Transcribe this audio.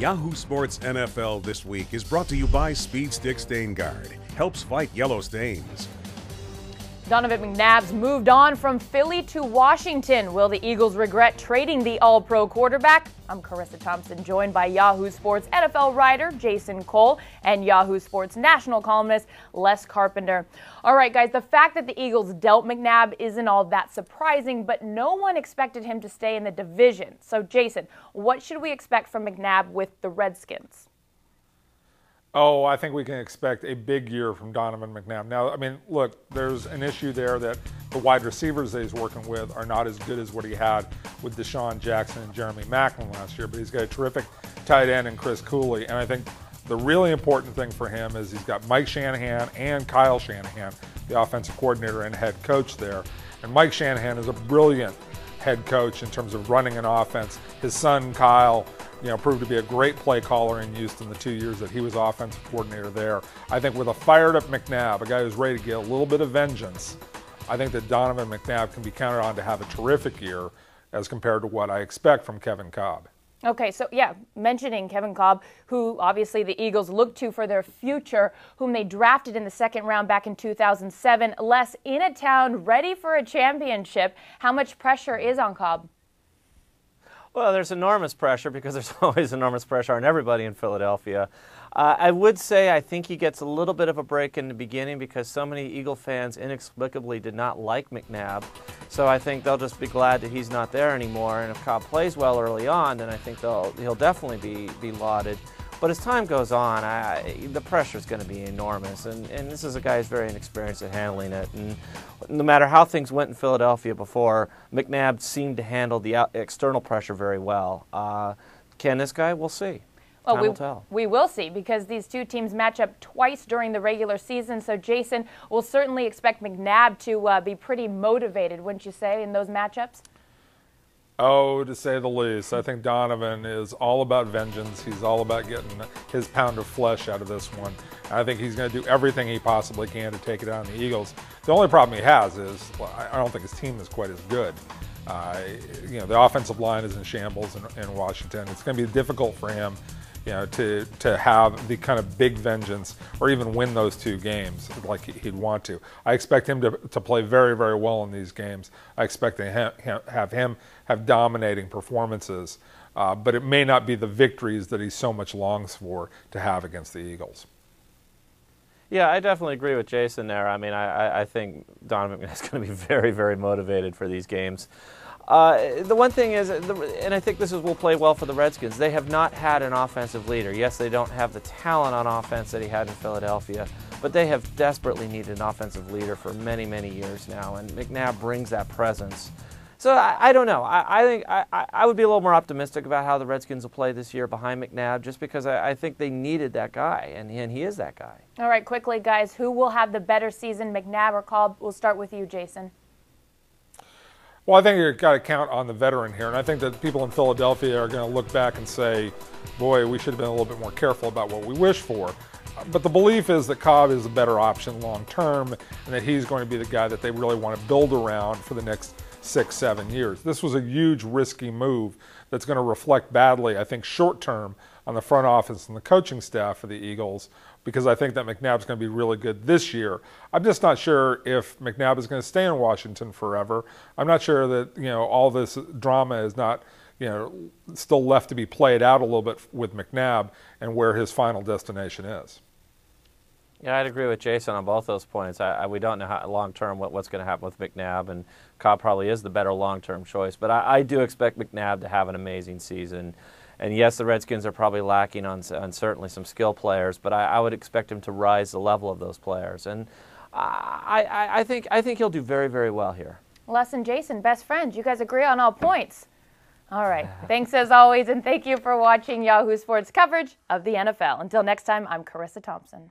Yahoo Sports NFL This Week is brought to you by Speed Stick Stain Guard. Helps fight yellow stains. Donovan McNabb's moved on from Philly to Washington. Will the Eagles regret trading the All-Pro quarterback? I'm Carissa Thompson, joined by Yahoo Sports NFL writer Jason Kolb and Yahoo Sports national columnist Les Carpenter. All right, guys, the fact that the Eagles dealt McNabb isn't all that surprising, but no one expected him to stay in the division. So, Jason, what should we expect from McNabb with the Redskins? Oh, I think we can expect a big year from Donovan McNabb. Now, I mean, look, there's an issue there that the wide receivers that he's working with are not as good as what he had with Deshaun Jackson and Jeremy Maclin last year, but he's got a terrific tight end in Chris Cooley. And I think the really important thing for him is he's got Mike Shanahan and Kyle Shanahan, the offensive coordinator and head coach there. And Mike Shanahan is a brilliant head coach in terms of running an offense. His son, Kyle, proved to be a great play caller in Houston the 2 years that he was offensive coordinator there. I think with a fired-up McNabb, a guy who's ready to get a little bit of vengeance, I think that Donovan McNabb can be counted on to have a terrific year as compared to what I expect from Kevin Kolb. Okay, so yeah, mentioning Kevin Kolb, who obviously the Eagles look to for their future, whom they drafted in the second round back in 2007. Les, in a town ready for a championship, how much pressure is on Kolb? Well, there's enormous pressure because there's always enormous pressure on everybody in Philadelphia. I would say I think he gets a little bit of a break in the beginning because so many Eagle fans inexplicably did not like McNabb. So I think they'll just be glad that he's not there anymore. And if Kolb plays well early on, then I think he'll definitely be lauded. But as time goes on, the pressure is going to be enormous. And this is a guy who's very inexperienced at handling it. And no matter how things went in Philadelphia before, McNabb seemed to handle the external pressure very well. Can this guy? We'll see. Well, Time will tell. We will see because these two teams match up twice during the regular season. So, Jason, we'll certainly expect McNabb to be pretty motivated, wouldn't you say, in those matchups? Oh, to say the least. I think Donovan is all about vengeance. He's all about getting his pound of flesh out of this one. I think he's going to do everything he possibly can to take it out on the Eagles. The only problem he has is, well, I don't think his team is quite as good. The offensive line is in shambles in Washington. It's going to be difficult for him, to have the kind of big vengeance or even win those two games like he'd want to. I expect him to play very, very well in these games. I expect to have dominating performances, but it may not be the victories that he so much longs for to have against the Eagles. Yeah, I definitely agree with Jason there. I mean, I think Donovan McNabb is going to be very, very motivated for these games. The one thing is, and I think will play well for the Redskins, they have not had an offensive leader. Yes, they don't have the talent on offense that he had in Philadelphia, but they have desperately needed an offensive leader for many, many years now, and McNabb brings that presence. So I don't know. I think I would be a little more optimistic about how the Redskins will play this year behind McNabb just because I think they needed that guy, and he is that guy. All right, quickly, guys, who will have the better season, McNabb or Kolb? We'll start with you, Jason. Well, I think you've got to count on the veteran here, and I think that people in Philadelphia are going to look back and say, boy, we should have been a little bit more careful about what we wish for. But the belief is that Kolb is a better option long term and that he's going to be the guy that they really want to build around for the next 6-7 years. This was a huge, risky move that's going to reflect badly, I think, short term on the front office and the coaching staff for the Eagles, because I think that McNabb's going to be really good this year. I'm just not sure if McNabb is going to stay in Washington forever. I'm not sure that, all this drama is not, still left to be played out a little bit with McNabb and where his final destination is. Yeah, I'd agree with Jason on both those points. We don't know how long-term what's going to happen with McNabb, and Kolb probably is the better long-term choice. But I do expect McNabb to have an amazing season. And yes, the Redskins are probably lacking on certainly some skill players, but I would expect him to rise the level of those players. And I think he'll do very, very well here. Les and Jason, best friends. You guys agree on all points. All right. Thanks as always, and thank you for watching Yahoo Sports coverage of the NFL. Until next time, I'm Carissa Thompson.